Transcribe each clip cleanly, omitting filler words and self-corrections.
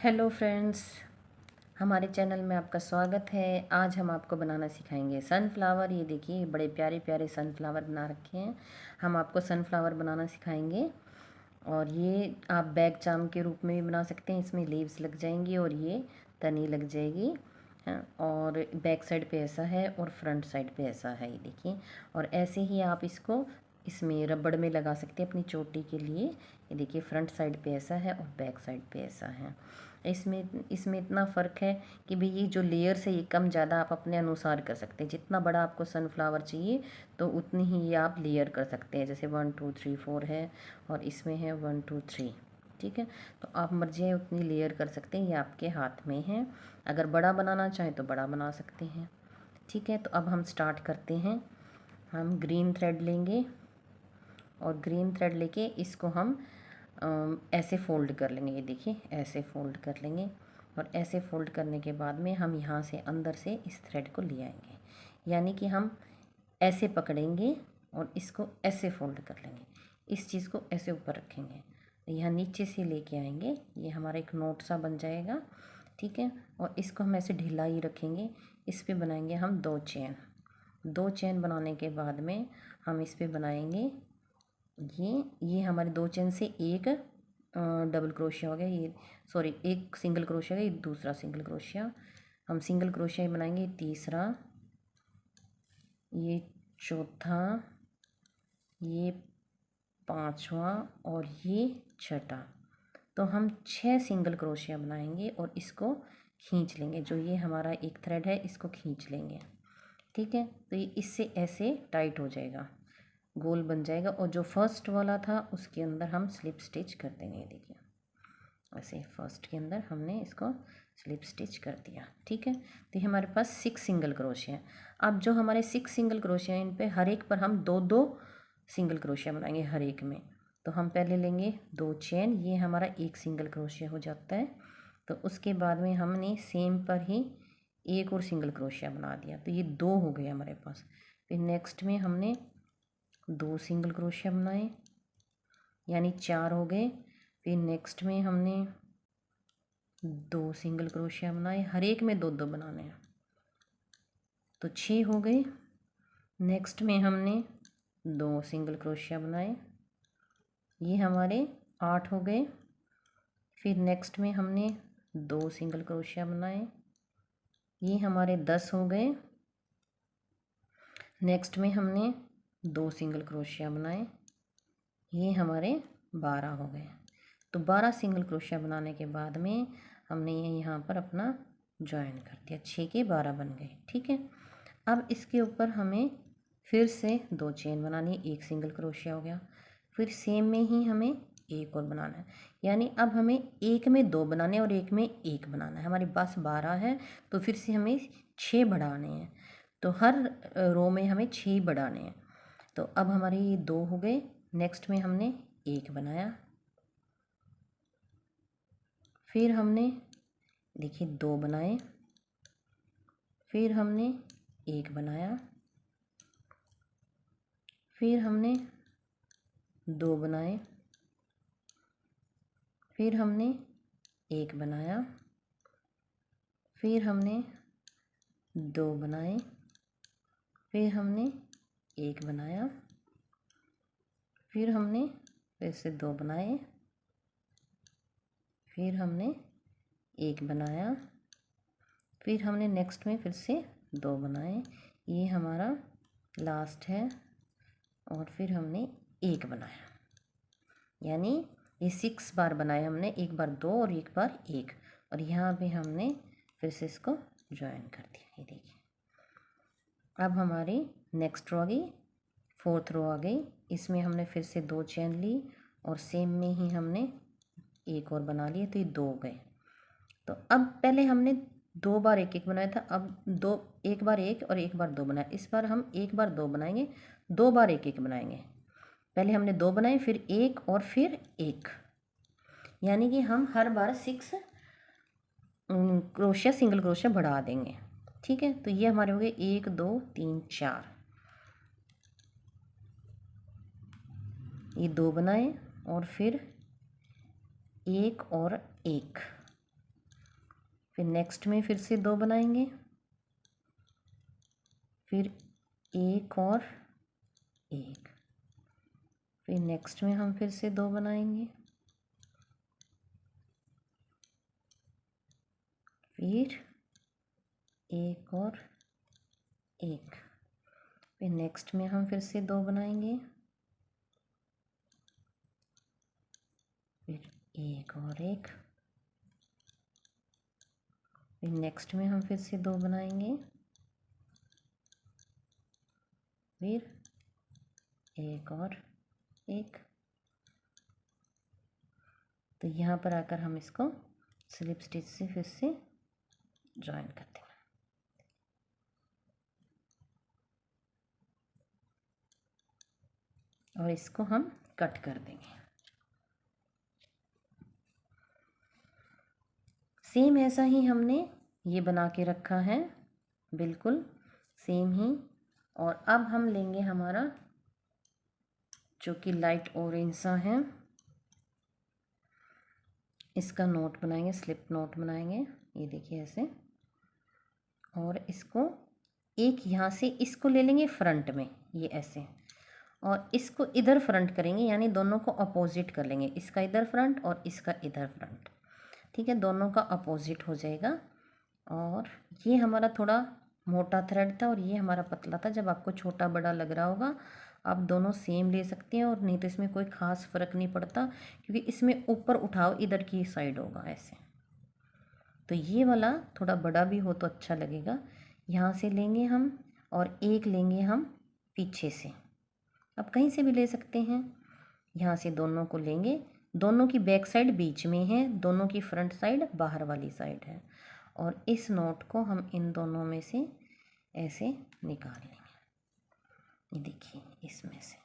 Hello friends, हमारे channel में आपका स्वागत है। आज हम आपको बनाना सिखाएंगे सनफ्लावर। ये देखिए बड़े प्यारे प्यारे सनफ्लावर बना रखे हैं। हम आपको सनफ्लावर बनाना सिखाएंगे और ये आप बैग चाम के रूप में भी बना सकते हैं। इसमें लीव्स लग जाएंगी और ये तनी लग जाएगी। हाँ, और बैक साइड पे ऐसा है और फ्रंट साइड पे ऐसा है, ये देखिए। और ऐसे ही आप इसको इसमें रबड़ में लगा सकते हैं अपनी चोटी के लिए। ये देखिए फ्रंट साइड पे ऐसा है और बैक साइड पे ऐसा है। इसमें इसमें इतना फ़र्क है कि भाई ये जो लेयर्स है ये कम ज़्यादा आप अपने अनुसार कर सकते हैं। जितना बड़ा आपको सनफ्लावर चाहिए तो उतनी ही ये आप लेयर कर सकते हैं। जैसे 1 2 3 4 है और इसमें है 1 2 3। ठीक है, तो आप मर्जी है उतनी लेयर कर सकते हैं, ये आपके हाथ में है। अगर बड़ा बनाना चाहें तो बड़ा बना सकते हैं। ठीक है, तो अब हम स्टार्ट करते हैं। हम ग्रीन थ्रेड लेंगे और ग्रीन थ्रेड लेके इसको हम ऐसे फ़ोल्ड कर लेंगे। ये देखिए ऐसे फ़ोल्ड कर लेंगे और ऐसे फ़ोल्ड करने के बाद में हम यहाँ से अंदर से इस थ्रेड को ले आएंगे। यानी कि हम ऐसे पकड़ेंगे और इसको ऐसे फ़ोल्ड कर लेंगे। इस चीज़ को ऐसे ऊपर रखेंगे, यहाँ नीचे से लेके आएंगे, ये हमारा एक नोट सा बन जाएगा। ठीक है, और इसको हम ऐसे ढीला ही रखेंगे। इस पर बनाएंगे हम 2 चेन। 2 चेन बनाने के बाद में हम इस पर बनाएंगे ये हमारे 2 चेन से एक डबल क्रोशिया हो गया, ये सॉरी एक सिंगल क्रोशिया हो गया, ये दूसरा सिंगल क्रोशिया। हम सिंगल क्रोशिया ही बनाएंगे, तीसरा, ये चौथा, ये पांचवा और ये छठा। तो हम 6 सिंगल क्रोशिया बनाएंगे और इसको खींच लेंगे। जो ये हमारा एक थ्रेड है इसको खींच लेंगे। ठीक है, तो ये इससे ऐसे टाइट हो जाएगा, गोल बन जाएगा। और जो फर्स्ट वाला था उसके अंदर हम स्लिप स्टिच कर देंगे। देखिए ऐसे फर्स्ट के अंदर हमने इसको स्लिप स्टिच कर दिया। ठीक है, तो ये हमारे पास 6 सिंगल क्रोशिया हैं। अब जो हमारे 6 सिंगल क्रोशिया हैं इन पे हर एक पर हम 2 2 सिंगल क्रोशिया बनाएंगे हर एक में। तो हम पहले लेंगे 2 चेन, ये हमारा एक सिंगल क्रोशिया हो जाता है। तो उसके बाद में हमने सेम पर ही एक और सिंगल क्रोशिया बना दिया, तो ये 2 हो गए हमारे पास। फिर नेक्स्ट में हमने 2 सिंगल क्रोशिया बनाए, यानी 4 हो गए। फिर नेक्स्ट में हमने 2 सिंगल क्रोशिया बनाए, हर एक में 2 2 बनाने हैं, तो 6 हो गए। नेक्स्ट में हमने 2 सिंगल क्रोशिया बनाए, ये हमारे 8 हो गए। फिर नेक्स्ट में हमने 2 सिंगल क्रोशिया बनाए, ये हमारे 10 हो गए। नेक्स्ट में हमने 2 सिंगल क्रोशिया बनाए, ये हमारे 12 हो गए। तो 12 सिंगल क्रोशिया बनाने के बाद में हमने ये यहाँ पर अपना ज्वाइन कर दिया, 6 के 12 बन गए। ठीक है, अब इसके ऊपर हमें फिर से 2 चेन बनानी है, एक सिंगल क्रोशिया हो गया। फिर सेम में ही हमें एक और बनाना है, यानी अब हमें एक में 2 बनाने और एक में एक बनाना है। हमारे पास 12 है तो फिर से हमें 6 बढ़ाने हैं, तो हर रो में हमें 6 बढ़ाने हैं। तो अब हमारे ये 2 हो गए। नेक्स्ट में हमने एक बनाया, फिर हमने देखिए 2 बनाए, फिर हमने एक बनाया, फिर हमने 2 बनाए, फिर हमने एक बनाया, फिर हमने 2 बनाए, फिर हमने एक बनाया, फिर हमने फिर से 2 बनाए, फिर हमने एक बनाया, फिर हमने नेक्स्ट में फिर से 2 बनाए, ये हमारा लास्ट है। और फिर हमने एक बनाया, यानी ये 6 बार बनाए हमने, एक बार 2 और एक बार एक। और यहाँ पे हमने फिर से इसको ज्वाइन कर दिया। ये देखिए अब हमारी नेक्स्ट रो आ गई, 4th रो आ गई। इसमें हमने फिर से 2 चेन ली और सेम में ही हमने एक और बना लिए, तो ये 2 हो गए। तो अब पहले हमने 2 बार एक एक बनाया था, अब 2 एक बार एक और एक बार 2 बनाया। इस बार हम एक बार 2 बनाएंगे, 2 बार एक एक बनाएंगे। पहले हमने 2 बनाए, फिर एक और फिर एक, यानी कि हम हर बार 6 क्रोशिया सिंगल क्रोशिया बढ़ा देंगे। ठीक है, तो ये हमारे हो गए 1 2 3 4, ये 2 बनाए और फिर एक और एक, फिर नेक्स्ट में फिर से 2 बनाएंगे, फिर एक और एक, फिर नेक्स्ट में हम फिर से 2 बनाएंगे, फिर एक और एक, फिर नेक्स्ट में हम फिर से 2 बनाएंगे, फिर एक और एक, फिर नेक्स्ट में हम फिर से 2 बनाएंगे, फिर एक और एक। तो यहाँ पर आकर हम इसको स्लिप स्टिच से फिर से ज्वाइन कर देंगे। और इसको हम कट कर देंगे। सेम ऐसा ही हमने ये बना के रखा है, बिल्कुल सेम ही। और अब हम लेंगे हमारा जो कि लाइट ऑरेंज सा है, इसका नोट बनाएंगे, स्लिप नोट बनाएंगे, ये देखिए ऐसे। और इसको एक यहाँ से इसको ले लेंगे फ्रंट में, ये ऐसे, और इसको इधर फ्रंट करेंगे, यानी दोनों को अपोजिट कर लेंगे, इसका इधर फ्रंट और इसका इधर फ्रंट। ठीक है, दोनों का अपोजिट हो जाएगा। और ये हमारा थोड़ा मोटा थ्रेड था और ये हमारा पतला था। जब आपको छोटा बड़ा लग रहा होगा आप दोनों सेम ले सकते हैं, और नहीं तो इसमें कोई ख़ास फ़र्क नहीं पड़ता, क्योंकि इसमें ऊपर उठाव इधर की साइड होगा ऐसे। तो ये वाला थोड़ा बड़ा भी हो तो अच्छा लगेगा। यहाँ से लेंगे हम और एक लेंगे हम पीछे से, आप कहीं से भी ले सकते हैं। यहाँ से दोनों को लेंगे, दोनों की बैक साइड बीच में है, दोनों की फ्रंट साइड बाहर वाली साइड है, और इस नोट को हम इन दोनों में से ऐसे निकाल लेंगे। ये देखिए इसमें से,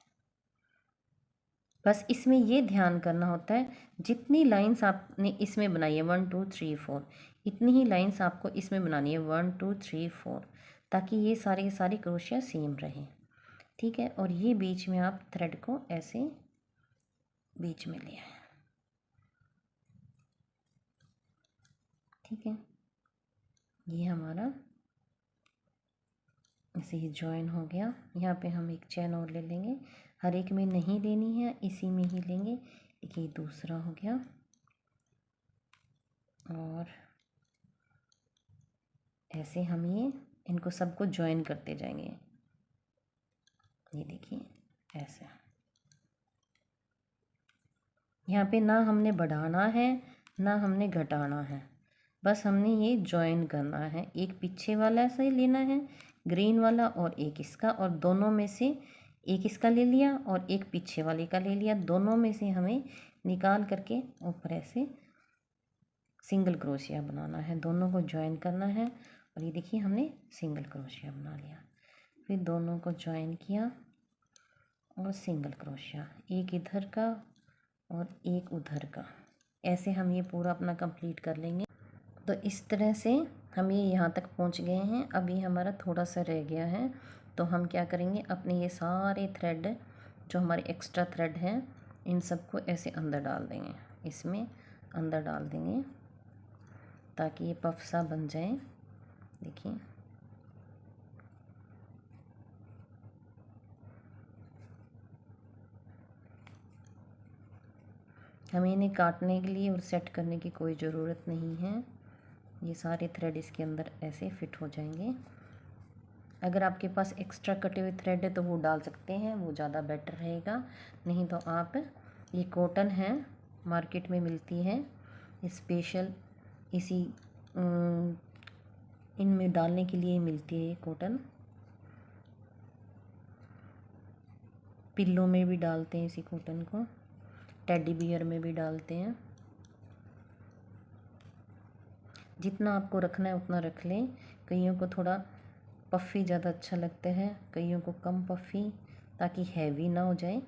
बस इसमें ये ध्यान करना होता है जितनी लाइंस आपने इसमें बनाई है 1 2 3 4, इतनी ही लाइंस आपको इसमें बनानी है 1 2 3 4, ताकि ये सारी क्रोशिया सेम रहे। ठीक है, और ये बीच में आप थ्रेड को ऐसे बीच में ले आए। ठीक है, ये हमारा ऐसे ही जॉइन हो गया। यहाँ पे हम एक चैन और ले लेंगे, हर एक में नहीं लेनी है, इसी में ही लेंगे। ये दूसरा हो गया, और ऐसे हम ये इनको सबको जॉइन करते जाएंगे। ये देखिए ऐसे, यहाँ पे ना हमने बढ़ाना है ना हमने घटाना है, बस हमने ये जॉइन करना है। एक पीछे वाला ऐसा ही लेना है ग्रीन वाला, और एक इसका, और दोनों में से एक इसका ले लिया और एक पीछे वाले का ले लिया। दोनों में से हमें निकाल करके ऊपर ऐसे सिंगल क्रोशिया बनाना है, दोनों को जॉइन करना है। और ये देखिए हमने सिंगल क्रोशिया बना लिया, फिर दोनों को जॉइन किया और सिंगल क्रोशिया, एक इधर का और एक उधर का। ऐसे हम ये पूरा अपना कंप्लीट कर लेंगे। तो इस तरह से हम ये यहाँ तक पहुँच गए हैं। अभी हमारा थोड़ा सा रह गया है, तो हम क्या करेंगे, अपने ये सारे थ्रेड जो हमारे एक्स्ट्रा थ्रेड हैं इन सबको ऐसे अंदर डाल देंगे, इसमें अंदर डाल देंगे ताकि ये पफ सा बन जाए। देखिए हमें इन्हें काटने के लिए और सेट करने की कोई ज़रूरत नहीं है, ये सारे थ्रेड इसके अंदर ऐसे फिट हो जाएंगे। अगर आपके पास एक्स्ट्रा कटे हुए थ्रेड है तो वो डाल सकते हैं, वो ज़्यादा बेटर रहेगा। नहीं तो आप, ये कॉटन है, मार्केट में मिलती है स्पेशल, इसी इनमें डालने के लिए मिलती है ये कॉटन। पिल्लों में भी डालते हैं इसी कॉटन को, टेडी बियर में भी डालते हैं। जितना आपको रखना है उतना रख लें। कईयों को थोड़ा पफ़ी ज़्यादा अच्छा लगता है, कईयों को कम पफ़ी, ताकि हैवी ना हो जाए।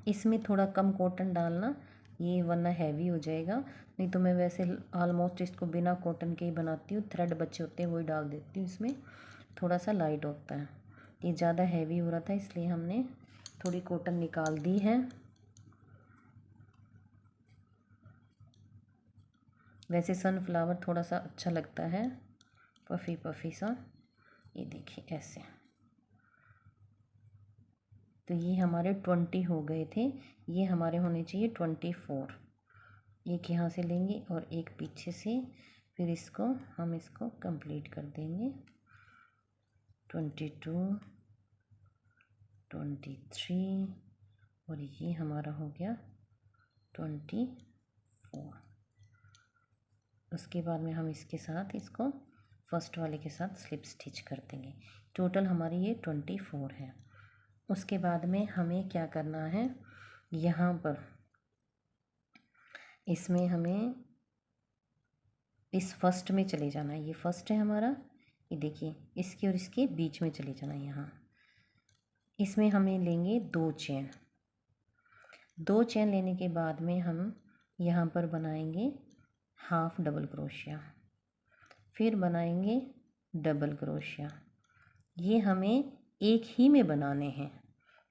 इसमें थोड़ा कम कॉटन डालना, ये वरना हैवी हो जाएगा। नहीं तो मैं वैसे ऑलमोस्ट इसको बिना कॉटन के ही बनाती हूँ, थ्रेड बचे होते हैं वही डाल देती हूँ, इसमें थोड़ा सा लाइट होता है। ये ज़्यादा हैवी हो रहा था इसलिए हमने थोड़ी कॉटन निकाल दी है। वैसे सनफ्लावर थोड़ा सा अच्छा लगता है, पफ़ी पफ़ी सा। ये देखिए ऐसे। तो ये हमारे 20 हो गए थे, ये हमारे होने चाहिए 24। एक यहाँ से लेंगे और एक पीछे से, फिर हम इसको कंप्लीट कर देंगे। 22, 23 और ये हमारा हो गया 24। उसके बाद में हम इसके साथ इसको फर्स्ट वाले के साथ स्लिप स्टिच कर देंगे। टोटल हमारी ये 24 है। उसके बाद में हमें क्या करना है, यहाँ पर इसमें हमें इस फर्स्ट में चले जाना है। ये फर्स्ट है हमारा, ये देखिए इसके और इसके बीच में चले जाना है। यहाँ इसमें हमें लेंगे 2 चेन। 2 चेन लेने के बाद में हम यहाँ पर बनाएंगे हाफ डबल क्रोशिया, फिर बनाएंगे डबल क्रोशिया। ये हमें एक ही में बनाने हैं,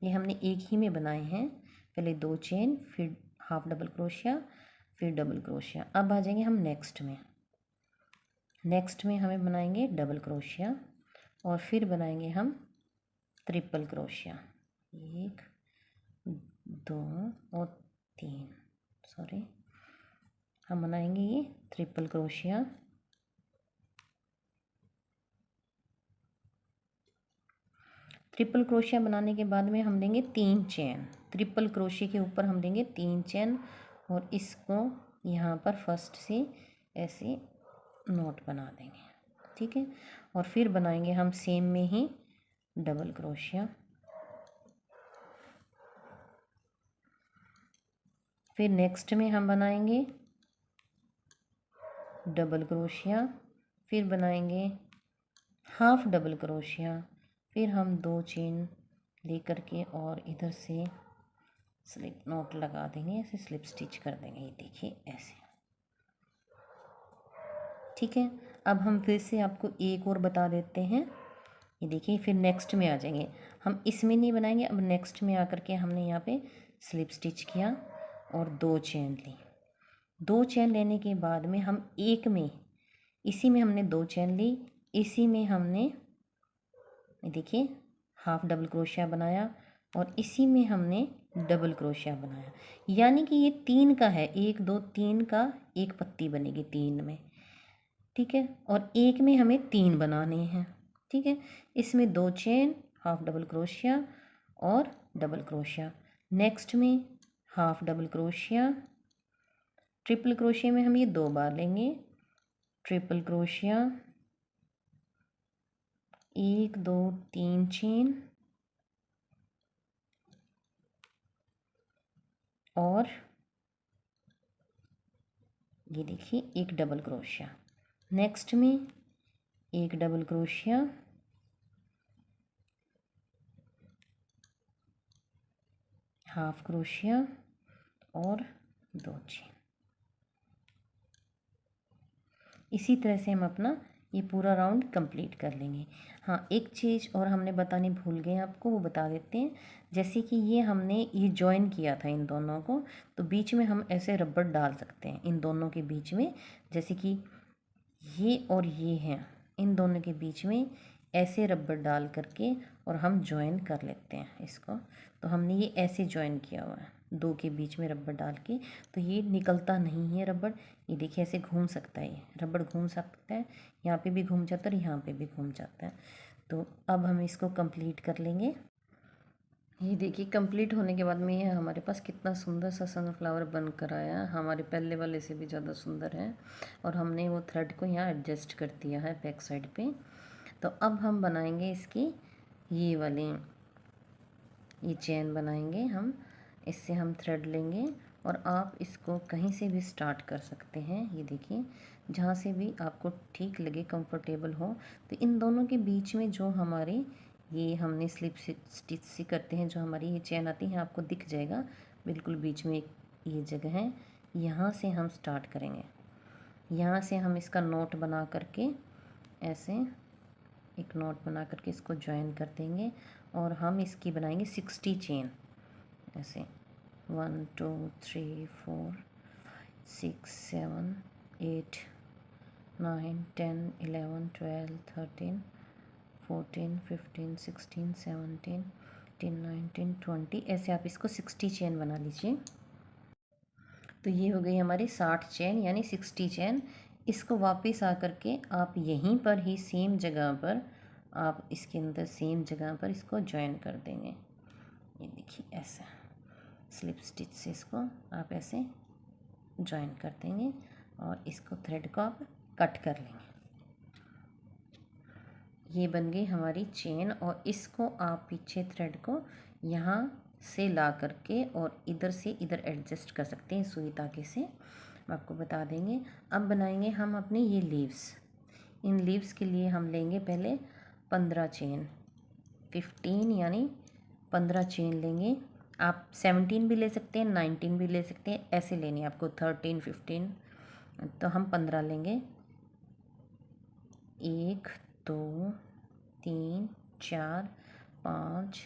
ये हमने एक ही में बनाए हैं। पहले 2 चेन, फिर हाफ डबल क्रोशिया, फिर डबल क्रोशिया। अब आ जाएंगे हम नेक्स्ट में। नेक्स्ट में हमें बनाएंगे डबल क्रोशिया और फिर बनाएंगे हम ट्रिपल क्रोशिया। 1, 2 और 3, सॉरी, हम बनाएंगे ये ट्रिपल क्रोशिया। ट्रिपल क्रोशिया बनाने के बाद में हम देंगे 3 चेन। ट्रिपल क्रोशिया के ऊपर हम देंगे 3 चेन और इसको यहाँ पर फर्स्ट से ऐसे नोट बना देंगे, ठीक है। और फिर बनाएंगे हम सेम में ही डबल क्रोशिया, फिर नेक्स्ट में हम बनाएंगे डबल क्रोशिया, फिर बनाएंगे हाफ डबल क्रोशिया, फिर हम 2 चेन लेकर के और इधर से स्लिप नॉट लगा देंगे, ऐसे स्लिप स्टिच कर देंगे। ये देखिए ऐसे, ठीक है। अब हम फिर से आपको एक और बता देते हैं। ये देखिए फिर नेक्स्ट में आ जाएंगे हम, इसमें नहीं बनाएंगे। अब नेक्स्ट में आकर के हमने यहाँ पे स्लिप स्टिच किया और 2 चेन ली। 2 चेन लेने के बाद में हम एक में, इसी में हमने 2 चेन ली, इसी में हमने देखिए हाफ डबल क्रोशिया बनाया और इसी में हमने डबल क्रोशिया बनाया। यानी कि ये 3 का है, 1 2 3 का एक पत्ती बनेगी 3 में, ठीक है। और एक में हमें 3 बनाने हैं, ठीक है। इसमें 2 चेन, हाफ डबल क्रोशिया और डबल क्रोशिया। नेक्स्ट में half double crochet, triple crochet में हम ये 2 बार लेंगे। ट्रिपल क्रोशिया, 1 2 3 चेन और ये देखिए एक डबल क्रोशिया। नेक्स्ट में एक डबल क्रोशिया, हाफ क्रोशिया और 2 चेन। इसी तरह से हम अपना ये पूरा राउंड कंप्लीट कर लेंगे। हाँ, एक चीज़ और हमने बतानी भूल गए आपको, वो बता देते हैं। जैसे कि ये हमने ये जॉइन किया था इन दोनों को, तो बीच में हम ऐसे रबड़ डाल सकते हैं इन दोनों के बीच में। जैसे कि ये और ये हैं, इन दोनों के बीच में ऐसे रबड़ डाल करके और हम जॉइन कर लेते हैं इसको। तो हमने ये ऐसे जॉइन किया हुआ है 2 के बीच में रबड़ डाल के, तो ये निकलता नहीं है रबड़। ये देखिए ऐसे घूम सकता है, ये रबड़ घूम सकता है, यहाँ पे भी घूम जाता है और यहाँ पे भी घूम जाता है। तो अब हम इसको कंप्लीट कर लेंगे। ये देखिए कंप्लीट होने के बाद में ये हमारे पास कितना सुंदर सा सनफ्लावर बन कर आया, हमारे पहले वाले से भी ज़्यादा सुंदर है। और हमने वो थ्रेड को यहाँ एडजस्ट कर दिया है बैक साइड पे। तो अब हम बनाएंगे इसकी ये वाली, ये चेन बनाएंगे हम। इससे हम थ्रेड लेंगे और आप इसको कहीं से भी स्टार्ट कर सकते हैं। ये देखिए जहाँ से भी आपको ठीक लगे, कंफर्टेबल हो। तो इन दोनों के बीच में जो हमारे ये हमने स्लिप स्टिच सी करते हैं, जो हमारी ये चेन आती है, आपको दिख जाएगा बिल्कुल बीच में एक ये जगह है। यहाँ से हम स्टार्ट करेंगे, यहाँ से हम इसका नोट बना करके ऐसे एक नोट बना करके इसको ज्वाइन कर देंगे और हम इसकी बनाएंगे 60 चेन। ऐसे 1 2 3 4 6 7 8 9 10 11 12 13 14 15 16 17 18 19 20 ऐसे आप इसको 60 चेन बना लीजिए। तो ये हो गई हमारी 60 चेन यानी 60 चेन। इसको वापस आकर के आप यहीं पर ही सेम जगह पर आप इसके अंदर सेम जगह पर इसको ज्वाइन कर देंगे। ये देखिए ऐसा स्लिप स्टिच से इसको आप ऐसे ज्वाइन कर देंगे और इसको थ्रेड को आप कट कर लेंगे। ये बन गई हमारी चेन और इसको आप पीछे थ्रेड को यहाँ से ला करके और इधर से इधर एडजस्ट कर सकते हैं सुई धागे से, हम आपको बता देंगे। अब बनाएंगे हम अपनी ये लीव्स। इन लीव्स के लिए हम लेंगे पहले 15 चेन, 15 यानी 15 चेन लेंगे। आप 17 भी ले सकते हैं, 19 भी ले सकते हैं, ऐसे लेनी है आपको 13 15। तो हम 15 लेंगे। 1 2 3 4 5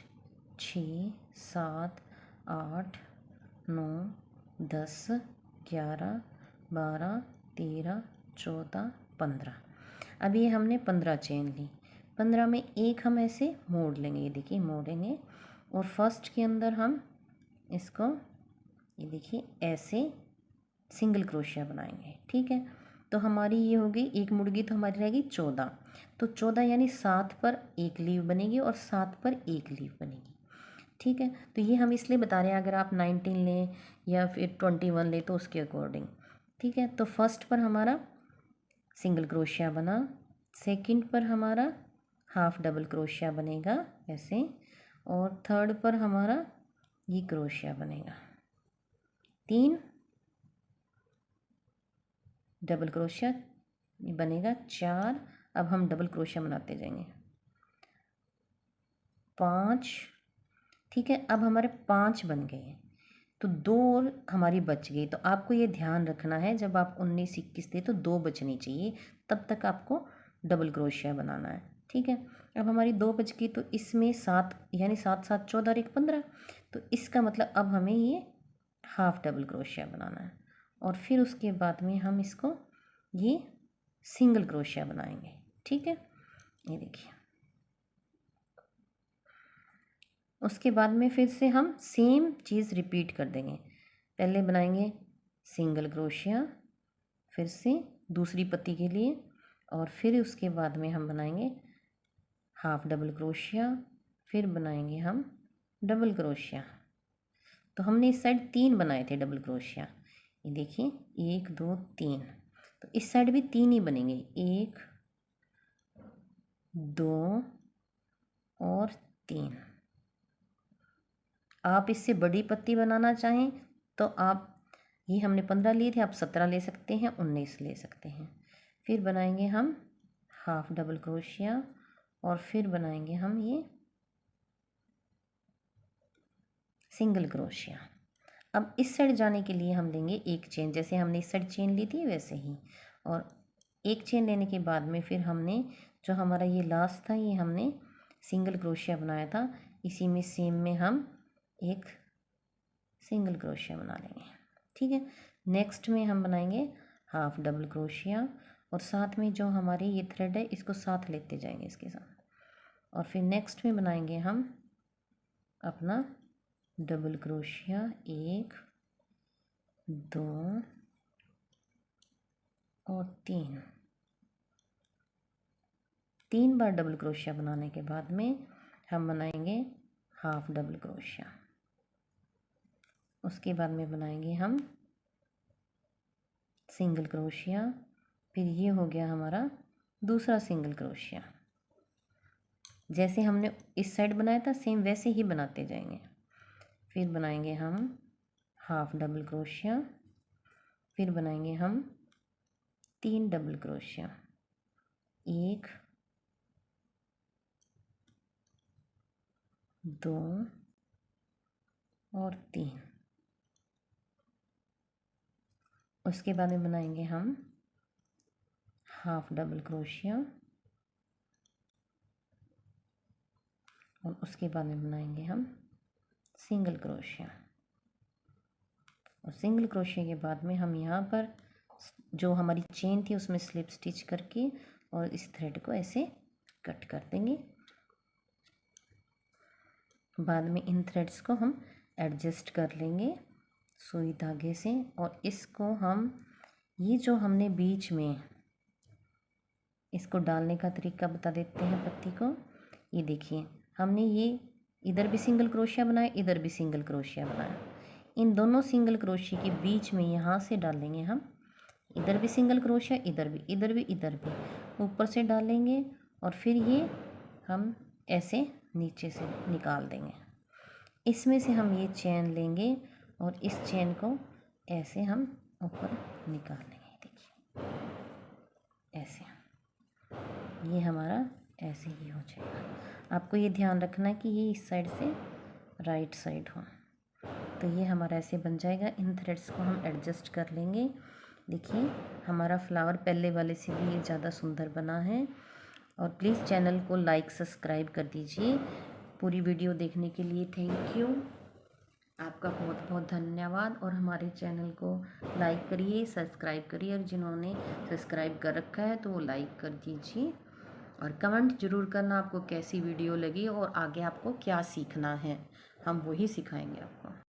6 7 8 9 10 11 12 13 14 15। अब ये हमने 15 चेन ली। 15 में एक हम ऐसे मोड़ लेंगे, ये देखिए मोड़ेंगे और फर्स्ट के अंदर हम इसको ये देखिए ऐसे सिंगल क्रोशिया बनाएंगे। ठीक है, तो हमारी ये होगी एक मुर्गी, तो हमारी रहेगी 14। तो 14 यानी 7 पर एक लीव बनेगी और 7 पर एक लीव बनेगी। ठीक है, तो ये हम इसलिए बता रहे हैं, अगर आप 19 लें या फिर 21 लें तो उसके अकॉर्डिंग। ठीक है, तो फर्स्ट पर हमारा सिंगल क्रोशिया बना, सेकंड पर हमारा हाफ डबल क्रोशिया बनेगा ऐसे, और थर्ड पर हमारा ये क्रोशिया बनेगा, 3 डबल क्रोशिया बनेगा, 4। अब हम डबल क्रोशिया बनाते जाएंगे, 5। ठीक है, अब हमारे 5 बन गए हैं, तो 2 और हमारी बच गई। तो आपको ये ध्यान रखना है, जब आप 19 21 दे तो 2 बचनी चाहिए, तब तक आपको डबल क्रोशिया बनाना है। ठीक है, अब हमारी 2 बच गई, तो इसमें 7 यानी 7 7 14 और 1 15। तो इसका मतलब अब हमें ये हाफ डबल क्रोशिया बनाना है और फिर उसके बाद में हम इसको ये सिंगल क्रोशिया बनाएंगे। ठीक है, ये देखिए। उसके बाद में फिर से हम सेम चीज़ रिपीट कर देंगे। पहले बनाएंगे सिंगल क्रोशिया, फिर से दूसरी पत्ती के लिए, और फिर उसके बाद में हम बनाएंगे हाफ डबल क्रोशिया, फिर बनाएंगे हम डबल क्रोशिया। तो हमने इस साइड 3 बनाए थे डबल क्रोशिया, ये देखिए 1 2 3। तो इस साइड भी 3 ही बनेंगे, 1 2 और 3। आप इससे बड़ी पत्ती बनाना चाहें तो आप, ये हमने 15 लिए थे, आप 17 ले सकते हैं, 19 ले सकते हैं। फिर बनाएंगे हम हाफ डबल क्रोशिया और फिर बनाएंगे हम ये सिंगल क्रोशिया। अब इस साइड जाने के लिए हम लेंगे एक चेन, जैसे हमने इस साइड चेन ली थी वैसे ही, और एक चेन लेने के बाद में फिर हमने जो हमारा ये लास्ट था, ये हमने सिंगल क्रोशिया बनाया था, इसी में सेम में हम एक सिंगल क्रोशिया बना लेंगे। ठीक है, नेक्स्ट में हम बनाएंगे हाफ डबल क्रोशिया और साथ में जो हमारी ये थ्रेड है इसको साथ लेते जाएंगे इसके साथ, और फिर नेक्स्ट में बनाएंगे हम अपना डबल क्रोशिया, 1 2 और 3। 3 बार डबल क्रोशिया बनाने के बाद में हम बनाएंगे हाफ डबल क्रोशिया। उसके बाद में बनाएंगे हम सिंगल क्रोशिया, फिर ये हो गया हमारा दूसरा सिंगल क्रोशिया। जैसे हमने इस साइड बनाया था सेम वैसे ही बनाते जाएंगे। फिर बनाएंगे हम हाफ डबल क्रोशिया, फिर बनाएंगे हम 3 डबल क्रोशिया, 1 2 और 3। उसके बाद में बनाएंगे हम हाफ डबल क्रोशिया और उसके बाद में बनाएंगे हम सिंगल क्रोशिया, और सिंगल क्रोशिया के बाद में हम यहाँ पर जो हमारी चेन थी उसमें स्लिप स्टिच करके और इस थ्रेड को ऐसे कट कर देंगे। बाद में इन थ्रेड्स को हम एडजस्ट कर लेंगे सुई धागे से, और इसको हम ये जो हमने बीच में इसको डालने का तरीका बता देते हैं पत्ती को। ये देखिए, हमने ये इधर भी सिंगल क्रोशिया बनाया, इधर भी सिंगल क्रोशिया बनाया। इन दोनों सिंगल क्रोशिया के बीच में यहाँ से डालेंगे हम, इधर भी सिंगल क्रोशिया, इधर भी, इधर भी, इधर भी, ऊपर से डालेंगे और फिर ये हम ऐसे नीचे से निकाल देंगे। इसमें से हम ये चेन लेंगे और इस चेन को ऐसे हम ऊपर निकाल लेंगे। देखिए ऐसे, ये हमारा ऐसे ही हो जाएगा। आपको ये ध्यान रखना है कि ये इस साइड से राइट साइड हो। तो ये हमारा ऐसे बन जाएगा। इन थ्रेड्स को हम एडजस्ट कर लेंगे। देखिए हमारा फ्लावर पहले वाले से भी ये ज़्यादा सुंदर बना है। और प्लीज़ चैनल को लाइक सब्सक्राइब कर दीजिए। पूरी वीडियो देखने के लिए थैंक यू, आपका बहुत बहुत धन्यवाद। और हमारे चैनल को लाइक करिए, सब्सक्राइब करिए, और जिन्होंने सब्सक्राइब कर रखा है तो वो लाइक कर दीजिए। और कमेंट ज़रूर करना आपको कैसी वीडियो लगी और आगे आपको क्या सीखना है, हम वही सिखाएंगे आपको।